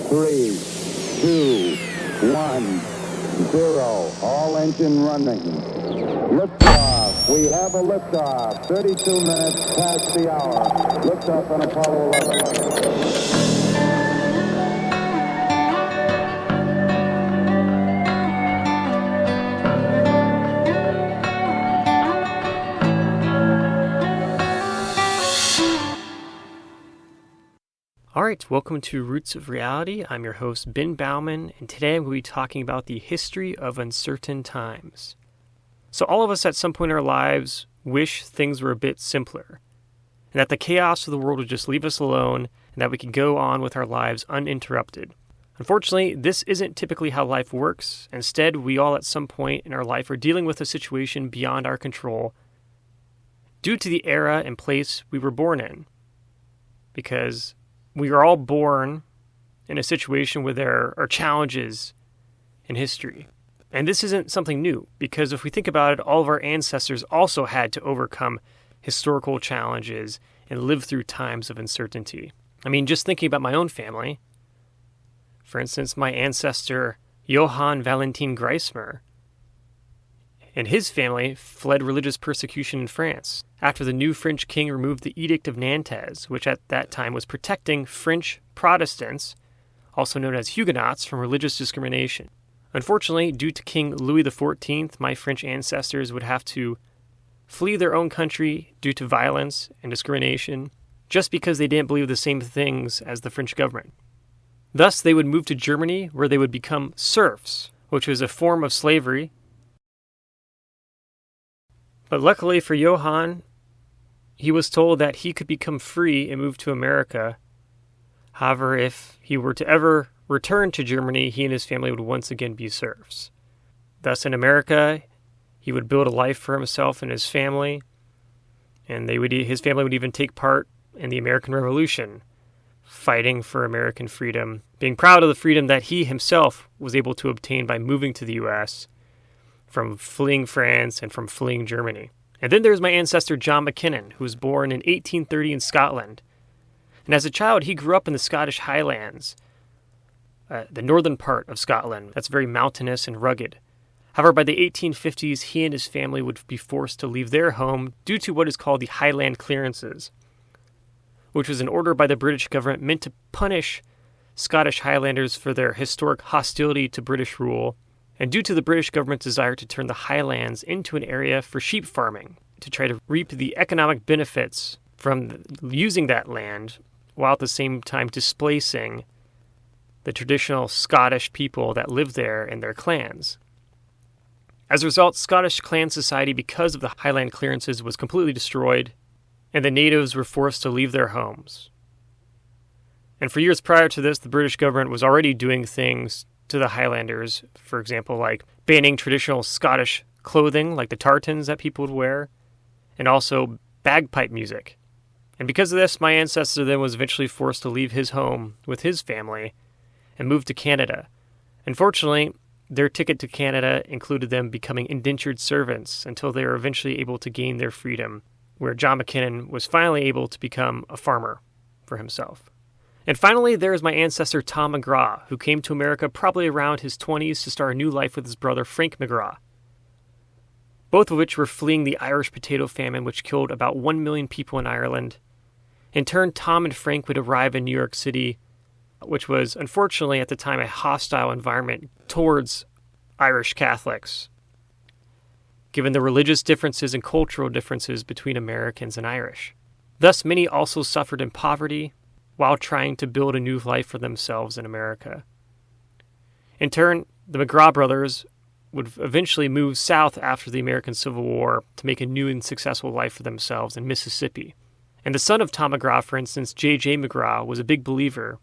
3, 2, 1, 0. All engine running. Liftoff. We have a liftoff. 32 minutes past the hour. Liftoff on Apollo 11. All right, welcome to Roots of Reality. I'm your host, Ben Baumann, and today I'm going to be talking about the history of uncertain times. So all of us at some point in our lives wish things were a bit simpler, and that the chaos of the world would just leave us alone, and that we could go on with our lives uninterrupted. Unfortunately, this isn't typically how life works. Instead, we all at some point in our life are dealing with a situation beyond our control due to the era and place we were born in. Because we are all born in a situation where there are challenges in history. And this isn't something new, because if we think about it, all of our ancestors also had to overcome historical challenges and live through times of uncertainty. I mean, just thinking about my own family, for instance, my ancestor Johann Valentin Griesmer and his family fled religious persecution in France after the new French king removed the Edict of Nantes, which at that time was protecting French Protestants, also known as Huguenots, from religious discrimination. Unfortunately, due to King Louis XIV, my French ancestors would have to flee their own country due to violence and discrimination, just because they didn't believe the same things as the French government. Thus, they would move to Germany, where they would become serfs, which was a form of slavery. But luckily for Johann, he was told that he could become free and move to America. However, if he were to ever return to Germany, he and his family would once again be serfs. Thus, in America, he would build a life for himself and his family, and his family would even take part in the American Revolution, fighting for American freedom, being proud of the freedom that he himself was able to obtain by moving to the U.S., from fleeing France and from fleeing Germany. And then there's my ancestor John McKinnon, who was born in 1830 in Scotland. And as a child, he grew up in the Scottish Highlands, the northern part of Scotland. That's very mountainous and rugged. However, by the 1850s, he and his family would be forced to leave their home due to what is called the Highland Clearances, which was an order by the British government meant to punish Scottish Highlanders for their historic hostility to British rule, and due to the British government's desire to turn the Highlands into an area for sheep farming, to try to reap the economic benefits from using that land, while at the same time displacing the traditional Scottish people that lived there and their clans. As a result, Scottish clan society, because of the Highland Clearances, was completely destroyed, and the natives were forced to leave their homes. And for years prior to this, the British government was already doing things to the Highlanders, for example, like banning traditional Scottish clothing, like the tartans that people would wear, and also bagpipe music. And because of this, my ancestor then was eventually forced to leave his home with his family and move to Canada. Unfortunately, their ticket to Canada included them becoming indentured servants until they were eventually able to gain their freedom, where John McKinnon was finally able to become a farmer for himself. And finally, there is my ancestor Tom McGraw, who came to America probably around his 20s to start a new life with his brother Frank McGraw, both of which were fleeing the Irish potato famine, which killed about 1 million people in Ireland. In turn, Tom and Frank would arrive in New York City, which was unfortunately at the time a hostile environment towards Irish Catholics, given the religious differences and cultural differences between Americans and Irish. Thus, many also suffered in poverty while trying to build a new life for themselves in America. In turn, the McGraw brothers would eventually move south after the American Civil War to make a new and successful life for themselves in Mississippi. And the son of Tom McGraw, for instance, J.J. McGraw, was a big believer,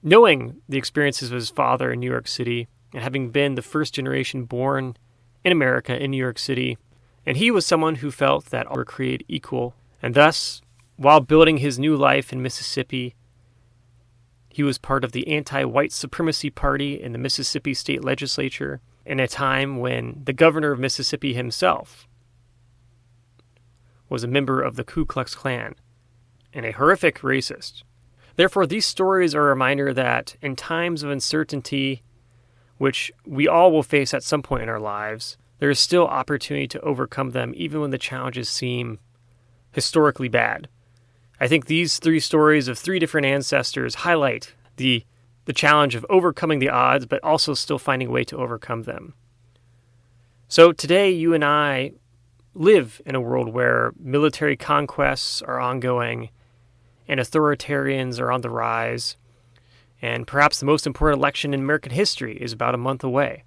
knowing the experiences of his father in New York City and having been the first generation born in America in New York City. And he was someone who felt that all were created equal, and thus, while building his new life in Mississippi, he was part of the anti-white supremacy party in the Mississippi state legislature in a time when the governor of Mississippi himself was a member of the Ku Klux Klan and a horrific racist. Therefore, these stories are a reminder that in times of uncertainty, which we all will face at some point in our lives, there is still opportunity to overcome them even when the challenges seem historically bad. I think these 3 stories of 3 different ancestors highlight the challenge of overcoming the odds, but also still finding a way to overcome them. So today, you and I live in a world where military conquests are ongoing and authoritarians are on the rise, and perhaps the most important election in American history is about a month away.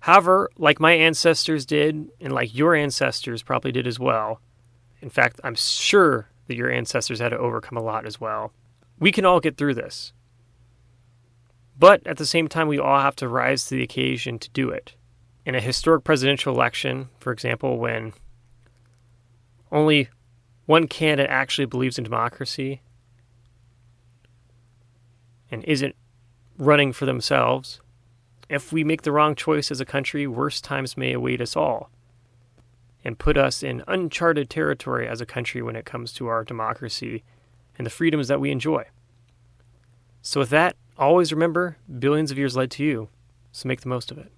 However, like my ancestors did, and like your ancestors probably did as well, in fact, I'm sure that your ancestors had to overcome a lot as well, we can all get through this. But at the same time, we all have to rise to the occasion to do it. In a historic presidential election, for example, when only one candidate actually believes in democracy and isn't running for themselves, if we make the wrong choice as a country, worse times may await us all and put us in uncharted territory as a country when it comes to our democracy and the freedoms that we enjoy. So with that, always remember, billions of years led to you, so make the most of it.